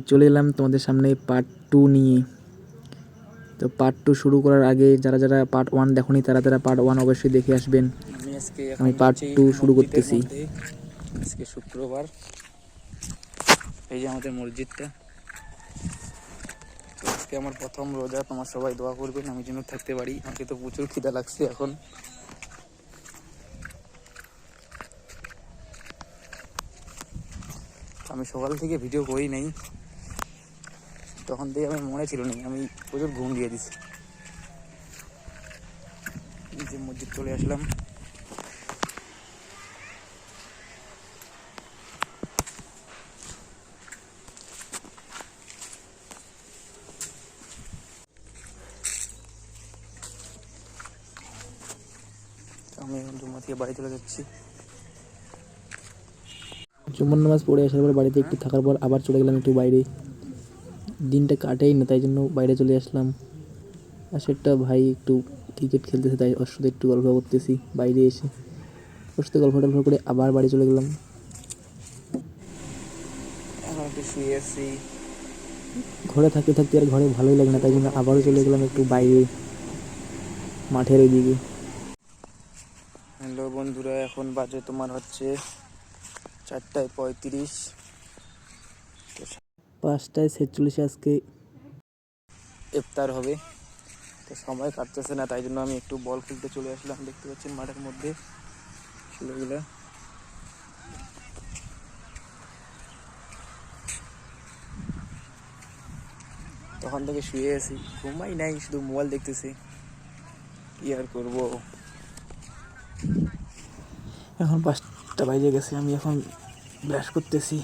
চলে এলাম তোমাদের সামনে পার্ট 2 নিয়ে। তো পার্ট 2 শুরু করার আগে যারা যারা পার্ট 1 দেখোনি তারা তারা পার্ট 1 অবশ্যই দেখে আসবেন। আমি পার্ট 2 শুরু করতেছি। আজকে শুক্রবার, এই যে আমাদের মসজিদটা। তো আজকে আমার প্রথম রোজা, তোমার সবাই দোয়া করবেন আমি যেন থাকতে পারি। আমাকে তো প্রচুর খিদা লাগছে এখন। আমি সকাল থেকে ভিডিও করি নাই, তখন থেকে আমার মনে ছিল না, আমি প্রচুর ঘুম দিয়ে দিছি। যে মসজিদ চলে আসলাম। আমি এখন জুম্মা থেকে বাড়ি চলে যাচ্ছি। জুম্মার নামাজ পড়ে আসার পর বাড়িতে একটু থাকার পর আবার চলে গেলাম একটু বাইরে। দিনটা কাটেই না, তাই জন্য বাইরে চলে আসলাম। আর সেটা ভাই একটু ক্রিকেট খেলতেছে, তাই ওর সাথে একটু গল্প করতেছি বাইরে এসে। ওর সাথে গল্প টল্প করে আবার বাড়ি চলে গেলাম। এখন একটু শুয়ে আছি। ঘরে থাকতে থাকতে আর ঘরে ভালোই লাগে না, তাই জন্য আবারও চলে গেলাম একটু বাইরে, মাঠের ওইদিকে। হ্যালো বন্ধুরা, এখন বাজে তোমার হচ্ছে 4:35। 5:46 আজকে ইফতার হবে। তো সময় কাটতেছে না, তাই জন্য আমি একটু বল খেলতে চলে আসলাম। দেখতে পাচ্ছেন মাঠের মধ্যে ছেলেগুলা। তখন থেকে শুয়ে আছি, ঘুমাই নাই, শুধু মোবাইল দেখতেছি। কি আর করবো। এখন 5টা বাজে গেছে, আমি এখন ব্রাশ করতেছি।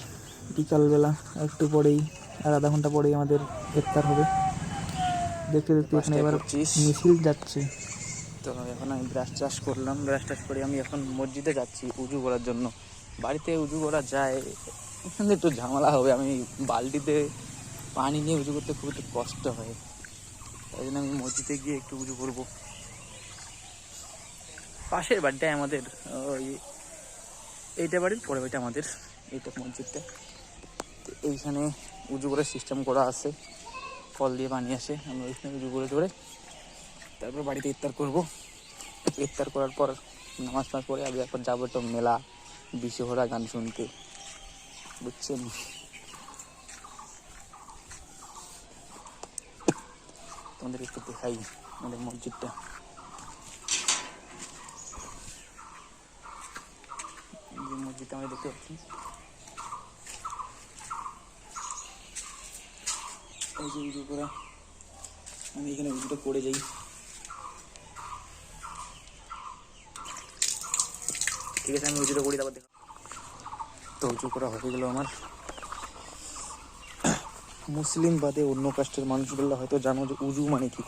বিকালবেলা একটু পরেই, আর আধা ঘন্টা পরেই আমাদের ইফতার হবে। দেখতে দেখতে এখানে এবার 5:25। মিছিল যাচ্ছে। তো এখন আমি ব্রাশ টাশ করলাম, ব্রাশ টাশ করে আমি এখন মসজিদে যাচ্ছি উজু করার জন্য। বাড়িতে উজু করা যায়, এখানে একটু ঝামেলা হবে। আমি বালতিতে পানি নিয়ে উজু করতে খুব একটু কষ্ট হয়, তাই জন্য আমি মসজিদে গিয়ে একটু উজু করবো। পাশের বাড়িটাই আমাদের, ওই এইটা বাড়ির পরে বাড়িটা আমাদের, এইটা মসজিদটা। তো এইখানে উজু করার সিস্টেম করা আছে, কল দিয়ে পানি আসে, আমরা ওইখানে উজু করে তারপর বাড়িতে ইফতার করবো। ইফতার করার পর নামাজ টামাজ পরে আমি একবার যাবো তো মেলা, বিশ্বহরা গান শুনতে, বুঝছেন। তোমাদের একটু দেখাই আমাদের মসজিদটা। যে মসজিদটা আমরা দেখতে পাচ্ছি, এই যে উজু করা, আমি এখানে উজুটা করে যাই। ঠিক আছে, আমি উজুটা করি, তারপর দেখা। তো উজু করা হয়ে গেল আমার। মুসলিম বাদে অন্য কাস্টের মানুষগুলো হয়তো জানো যে উজু মানে কি।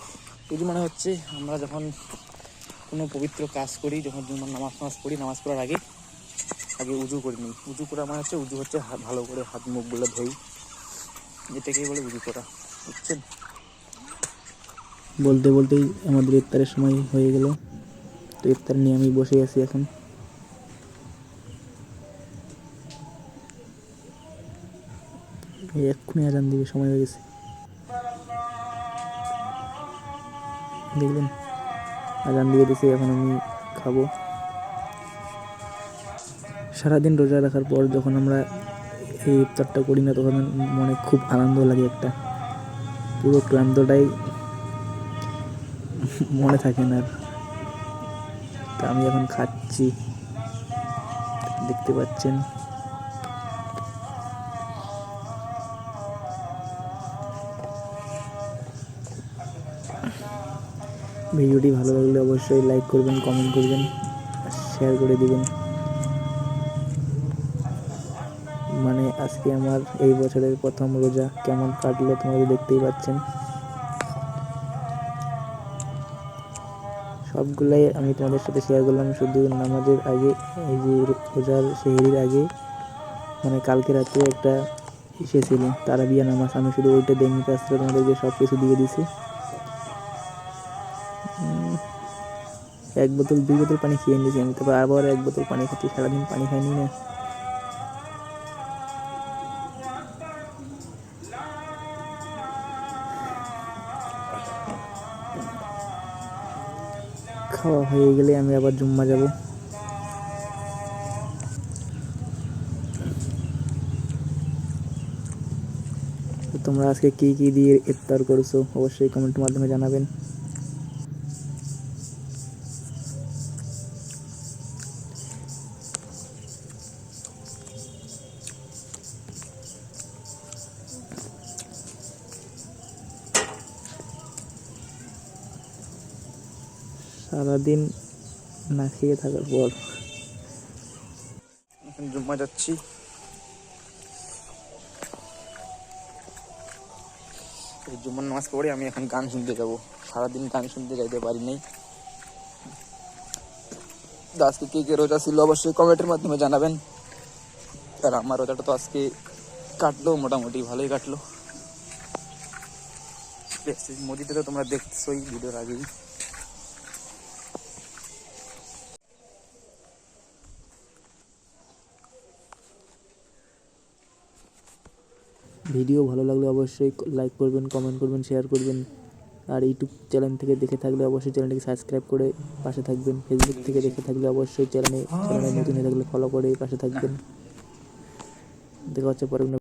উজু মানে হচ্ছে আমরা যখন কোনো পবিত্র কাজ করি, যখন নামাজ পড়ি, নামাজ পড়ার আগে উজু করে নিই। উজু করা মানে হচ্ছে, উজু হচ্ছে ভালো করে হাত মুখগুলো ধুই, এটাকেই বলে উজু করা, বুঝছেন। বলতে বলতেই আমাদের ইফতারের সময় হয়ে গেল। তো ইফতার নিয়ে আমি বসে আছি এখন। এক্ষুনি আজান দিবে, সময় হয়ে গেছে। দেখলেন, আজান দিয়ে দিছে, এখন আমি খাবো। সারাদিন রোজা রাখার পর যখন আমরা এই ইফতারটা করি না, তখন মনে খুব আনন্দ লাগে একটা। পুরো ক্লান্তটাই মনে থাকে না। তা আমি এখন খাচ্ছি, দেখতে পাচ্ছেন। ভিডিওটি ভালো লাগলে অবশ্যই লাইক করবেন, কমেন্ট করবেন, শেয়ার করে দিবেন। মানে আজকে আমার এই বছরের প্রথম রোজা, কেমন কাটলো তোমাদের দেখতেই পাচ্ছেন। সবগুলাই আমি তোমাদের সাথে শেয়ার করলাম। শুধু নামাজের আগে, এই যে রোজার সেহরির আগে, মানে কালকে রাত্রে একটা এসেছিল তারাবিয়া নামাজ, আমি শুধু ওইটা দেখতে আসলে তোমাদেরকে সব কিছু দিয়ে দিছি। 1 বোতল 2 বোতল পানি খেয়ে নিয়েছি আমি, তারপর আবার 1 বোতল পানি খাচ্ছি। সারাদিন পানি খাইনি না। খাওয়া হয়ে গেলে আমি আবার জুম্মা যাব। তো তোমরা আজকে কি কি দিয়ে ইফতার করেছো অবশ্যই কমেন্টের মাধ্যমে জানাবেন। সারাদিন না খেয়ে থাকার পর এখন জুম্মা যাচ্ছি। এই জুম্মার নামাজ পড়ে আমি এখন গান শুনতে যাব। সারাদিন গান শুনতে যাইতে পারি নাই। তো আজকে কে কে রোজা ছিল অবশ্যই কমেন্টের মাধ্যমে জানাবেন। আর আমার রোজাটা তো আজকে কাটলো, মোটামুটি ভালোই কাটলো। মোদিতে তো তোমরা দেখছোই ভিডিওর আগেই। ভিডিও ভালো লাগলে অবশ্যই লাইক করবেন, কমেন্ট করবেন, শেয়ার করবেন। আর ইউটিউব চ্যানেল থেকে দেখে থাকলে অবশ্যই চ্যানেলটিকে সাবস্ক্রাইব করে পাশে থাকবেন। ফেসবুক থেকে দেখে থাকলে অবশ্যই চ্যানেলে নতুন হয়ে থাকলে ফলো করে পাশে থাকবেন। দেখা হচ্ছে পরে